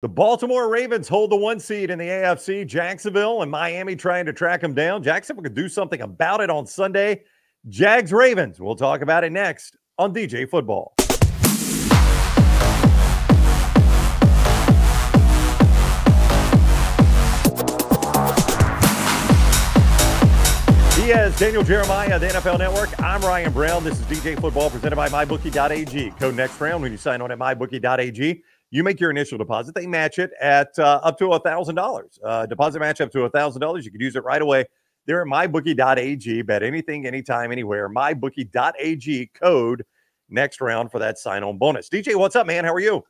The Baltimore Ravens hold the 1 seed in the AFC. Jacksonville and Miami trying to track them down. Jacksonville could do something about it on Sunday. Jags Ravens. We'll talk about it next on DJ Football. He is Daniel Jeremiah, the NFL Network. I'm Ryan Brown. This is DJ Football presented by MyBookie.ag. Code next round when you sign on at MyBookie.ag. You make your initial deposit. They match it at up to $1,000. Deposit match up to $1,000. You can use it right away. They're at MyBookie.ag. Bet anything, anytime, anywhere. MyBookie.ag. Code next round for that sign-on bonus. DJ, what's up, man? How are you?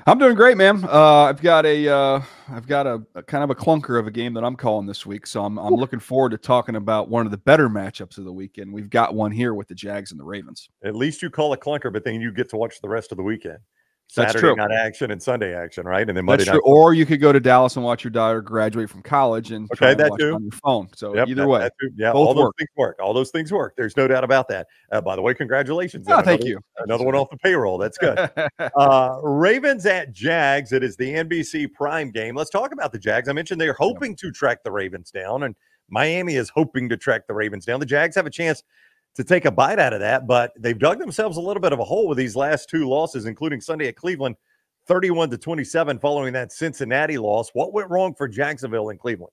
I'm doing great, man. I've got a kind of a clunker of a game that I'm calling this week, so I'm looking forward to talking about one of the better matchups of the weekend. We've got one here with the Jags and the Ravens. At least you call it clunker, but then you get to watch the rest of the weekend. That's Saturday true. night action and Sunday action, right? And then Monday night. Or you could go to Dallas and watch your daughter graduate from college and try and watch it on your phone. So either way, all those things work. All those things work. There's no doubt about that. By the way, congratulations. Thank you. Another one off the payroll. That's good. Ravens at Jags. It is the NBC Prime game. Let's talk about the Jags. I mentioned they're hoping to track the Ravens down, and Miami is hoping to track the Ravens down. The Jags have a chance to take a bite out of that, but they've dug themselves a little bit of a hole with these last two losses, including Sunday at Cleveland, 31-27 following that Cincinnati loss. What went wrong for Jacksonville and Cleveland?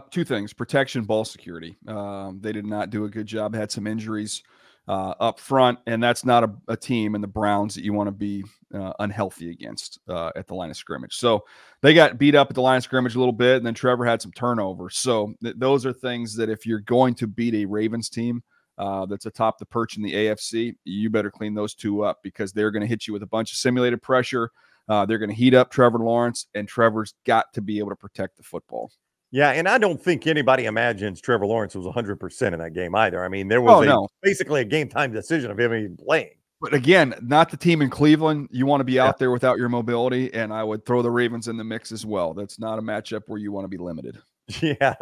Two things: protection, ball security. They did not do a good job. Had some injuries up front, and that's not a team in the Browns that you want to be unhealthy against at the line of scrimmage. So they got beat up at the line of scrimmage a little bit, and then Trevor had some turnovers. So those are things that if you're going to beat a Ravens team that's atop the perch in the AFC, you better clean those two up because they're going to hit you with a bunch of simulated pressure. They're going to heat up Trevor Lawrence, and Trevor's got to be able to protect the football. Yeah, and I don't think anybody imagines Trevor Lawrence was 100% in that game either. I mean, there was basically a game-time decision of him even playing. But again, not the team in Cleveland. You want to be out there without your mobility, and I would throw the Ravens in the mix as well. That's not a matchup where you want to be limited. Yeah,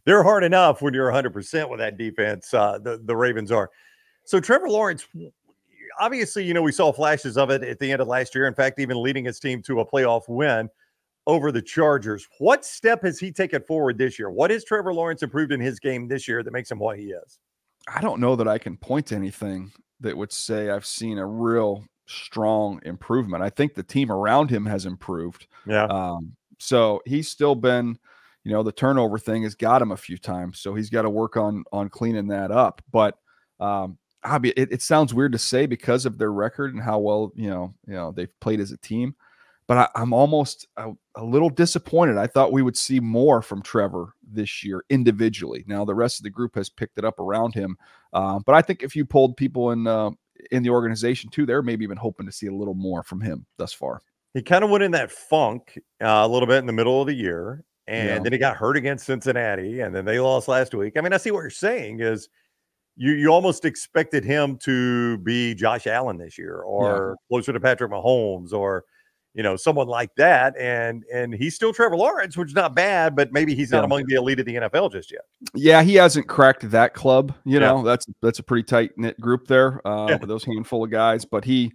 they're hard enough when you're 100% with that defense. The Ravens are. So Trevor Lawrence, obviously, we saw flashes of it at the end of last year. In fact, even leading his team to a playoff win over the Chargers. What step has he taken forward this year? What has Trevor Lawrence improved in his game this year that makes him what he is? I don't know that I can point to anything that would say I've seen a real strong improvement. I think the team around him has improved. Yeah. So he's still been, the turnover thing has got him a few times. So he's got to work on cleaning that up. But it sounds weird to say because of their record and how well, they've played as a team. But I'm almost a little disappointed. I thought we would see more from Trevor this year individually. Now the rest of the group has picked it up around him. But I think if you pulled people in the organization too, they're maybe even hoping to see a little more from him thus far. He kind of went in that funk a little bit in the middle of the year. And then he got hurt against Cincinnati, and then they lost last week. I mean, I see what you're saying is you almost expected him to be Josh Allen this year or closer to Patrick Mahomes or, someone like that. And he's still Trevor Lawrence, which is not bad, but maybe he's not among the elite of the NFL just yet. Yeah, he hasn't cracked that club. That's a pretty tight-knit group there with those handful of guys. But he's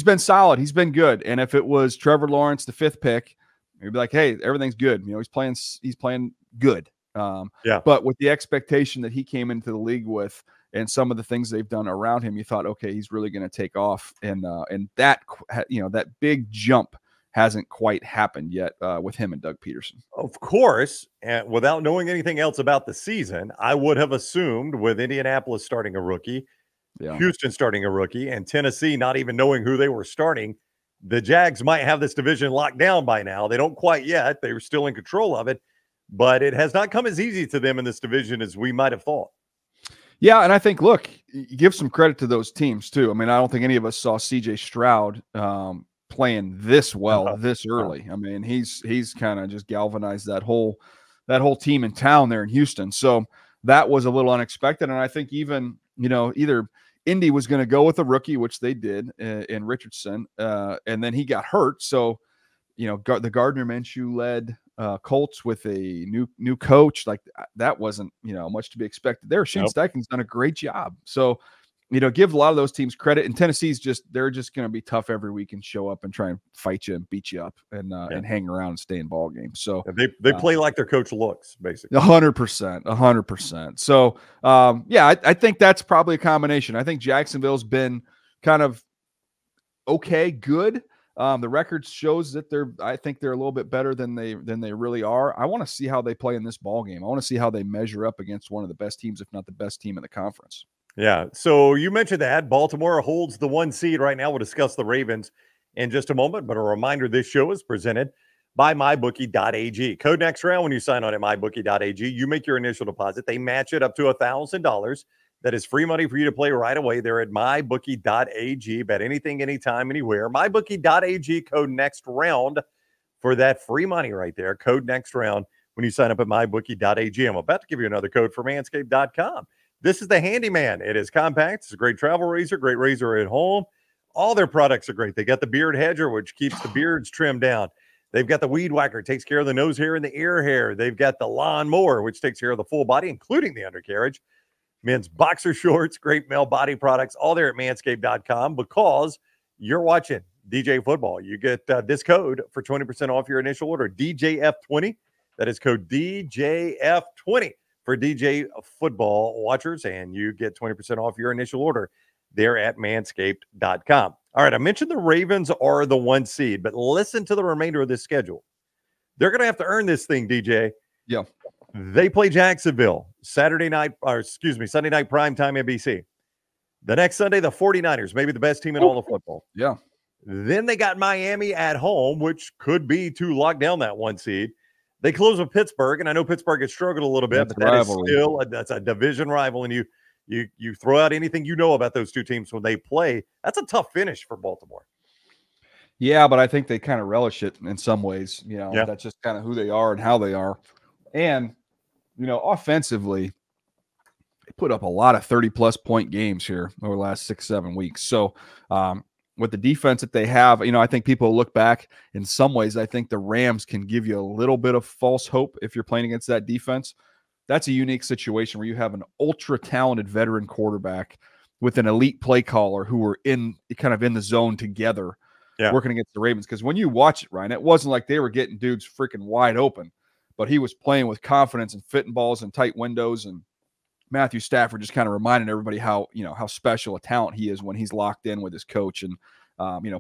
been solid. He's been good. And if it was Trevor Lawrence, the 5th pick, you'd be like, hey, everything's good. He's playing good. But with the expectation that he came into the league with and some of the things they've done around him, you thought, okay, he's really going to take off. And that, that big jump hasn't quite happened yet with him and Doug Peterson. Of course, and without knowing anything else about the season, I would have assumed with Indianapolis starting a rookie, Houston starting a rookie, and Tennessee not even knowing who they were starting, the Jags might have this division locked down by now. They don't quite yet. They're still in control of it, but it has not come as easy to them in this division as we might have thought. Yeah, and I think, look, you give some credit to those teams too. I mean, I don't think any of us saw C.J. Stroud playing this well this early. I mean, he's kind of just galvanized that whole team in town there in Houston. So that was a little unexpected, and I think even either Indy was going to go with a rookie, which they did in Richardson, and then he got hurt. So, the Gardner Minshew led Colts with a new coach, like that wasn't much to be expected there. Shane Steichen's done a great job. So give a lot of those teams credit. And Tennessee's they're just going to be tough every week and show up and try and fight you and beat you up and hang around and stay in ball games. So they play like their coach looks, basically. 100%. So I think that's probably a combination. I think Jacksonville's been kind of okay, good. The record shows that I think they're a little bit better than they really are. I want to see how they play in this ball game. I want to see how they measure up against one of the best teams, if not the best team in the conference. Yeah. So you mentioned that Baltimore holds the 1 seed right now. We'll discuss the Ravens in just a moment, but a reminder, this show is presented by mybookie.ag. Code next round when you sign on at mybookie.ag. You make your initial deposit. They match it up to $1,000. That is free money for you to play right away. They're at mybookie.ag. Bet anything, anytime, anywhere. Mybookie.ag, code next round for that free money right there. Code next round when you sign up at mybookie.ag. I'm about to give you another code for manscaped.com. This is the Handyman. It is compact. It's a great travel razor, great razor at home. All their products are great. They got the Beard Hedger, which keeps the beards trimmed down. They've got the Weed Whacker, takes care of the nose hair and the ear hair. They've got the Lawn Mower, which takes care of the full body, including the undercarriage. Men's boxer shorts, great male body products, all there at manscaped.com because you're watching DJ Football. You get this code for 20% off your initial order, DJF20. That is code DJF20. For DJ Football watchers, and you get 20% off your initial order there at manscaped.com. All right, I mentioned the Ravens are the 1 seed, but listen to the remainder of this schedule. They're going to have to earn this thing, DJ. Yeah. They play Jacksonville Sunday night primetime NBC. The next Sunday, the 49ers, maybe the best team in all of football. Yeah. Then they got Miami at home, which could be to lock down that 1 seed. They close with Pittsburgh, and I know Pittsburgh has struggled a little bit, but that is still that's a division rival, and you throw out anything you know about those two teams when they play. That's a tough finish for Baltimore. Yeah, but I think they kind of relish it in some ways. Yeah. That's just kind of who they are and how they are. And, offensively, they put up a lot of 30-plus point games here over the last 6-7 weeks. So, with the defense that they have, I think people look back in some ways. I think the Rams can give you a little bit of false hope if you're playing against that defense. That's a unique situation where you have an ultra talented veteran quarterback with an elite play caller who were in the zone together, working against the Ravens. Because when you watch it, Ryan, it wasn't like they were getting dudes freaking wide open, but he was playing with confidence and fitting balls in tight windows. And Matthew Stafford just kind of reminding everybody how special a talent he is when he's locked in with his coach. And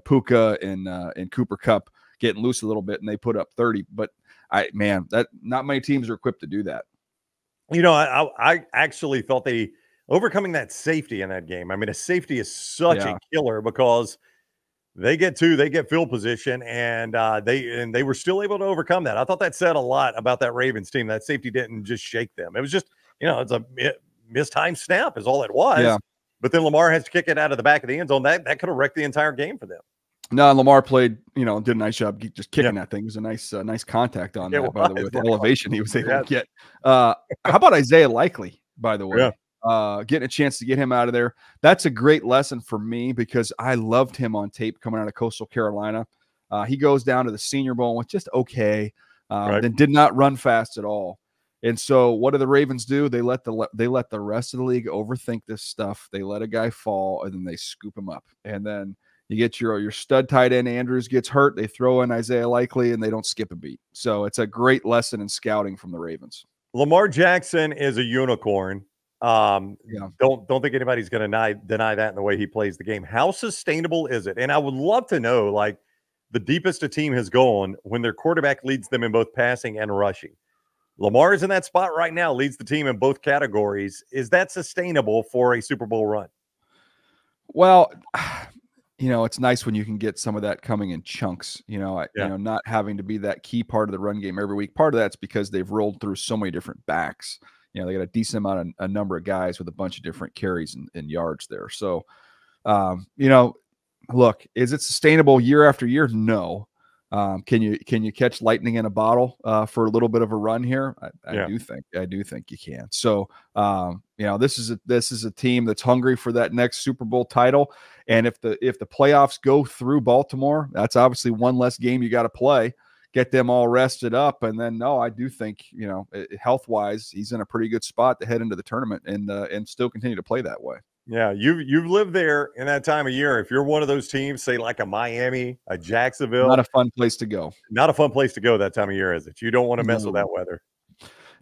Puka and Cooper Kupp getting loose a little bit, and they put up 30. But that not many teams are equipped to do that. I actually felt they overcoming that safety in that game. I mean, a safety is such a killer because they get field position, and they were still able to overcome that. I thought that said a lot about that Ravens team. That safety didn't just shake them. It was just, it's a mistimed snap is all it was. Yeah. But then Lamar has to kick it out of the back of the end zone. That could have wrecked the entire game for them. No, Lamar played, did a nice job just kicking that thing. It was a nice contact on that, by the way, with the elevation he was able to get. How about Isaiah Likely, by the way? Yeah. Getting a chance to get him out of there. That's a great lesson for me because I loved him on tape coming out of Coastal Carolina. He goes down to the Senior Bowl with just okay, then did not run fast at all. And so what do the Ravens do? They let the rest of the league overthink this stuff. They let a guy fall, and then they scoop him up. And then you get your stud tight end Andrews gets hurt. They throw in Isaiah Likely, and they don't skip a beat. So it's a great lesson in scouting from the Ravens. Lamar Jackson is a unicorn. Don't think anybody's going to deny that in the way he plays the game. How sustainable is it? And I would love to know, like, the deepest a team has gone when their quarterback leads them in both passing and rushing. Lamar is in that spot right now, leads the team in both categories. Is that sustainable for a Super Bowl run? Well, it's nice when you can get some of that coming in chunks, not having to be that key part of the run game every week. Part of that's because they've rolled through so many different backs. They got a decent amount of a number of guys with a bunch of different carries and yards there. So, look, is it sustainable year after year? No. Can you catch lightning in a bottle for a little bit of a run here? I do think you can. So this is a team that's hungry for that next Super Bowl title. And if the playoffs go through Baltimore, that's obviously one less game you got to play. Get them all rested up, and then I do think health wise he's in a pretty good spot to head into the tournament and still continue to play that way. Yeah, you've lived there in that time of year. If you're one of those teams, say like a Miami, a Jacksonville, Not a fun place to go. not a fun place to go that time of year, is it? You don't want to mess with No. that weather.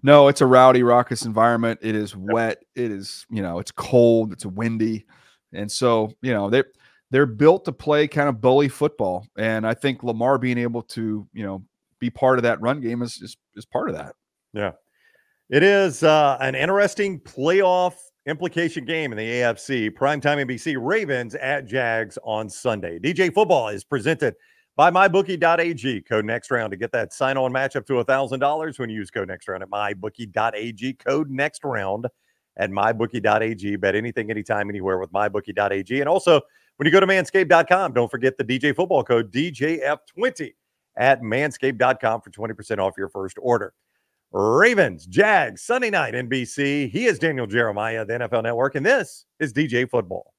No, it's a rowdy, raucous environment. It is wet. It is, it's cold. It's windy. And so, they're built to play kind of bully football. And I think Lamar being able to, be part of that run game is part of that. Yeah. It is an interesting playoff implication game in the AFC. Primetime NBC, Ravens at Jags on Sunday. DJ Football is presented by MyBookie.ag. Code next round to get that sign-on match up to $1,000 when you use code next round at MyBookie.ag. Code next round at MyBookie.ag. Bet anything, anytime, anywhere with MyBookie.ag. And also, when you go to Manscaped.com, don't forget the DJ Football code DJF20 at Manscaped.com for 20% off your first order. Ravens, Jags, Sunday night, NBC. He is Daniel Jeremiah, the NFL Network, and this is DJ Football.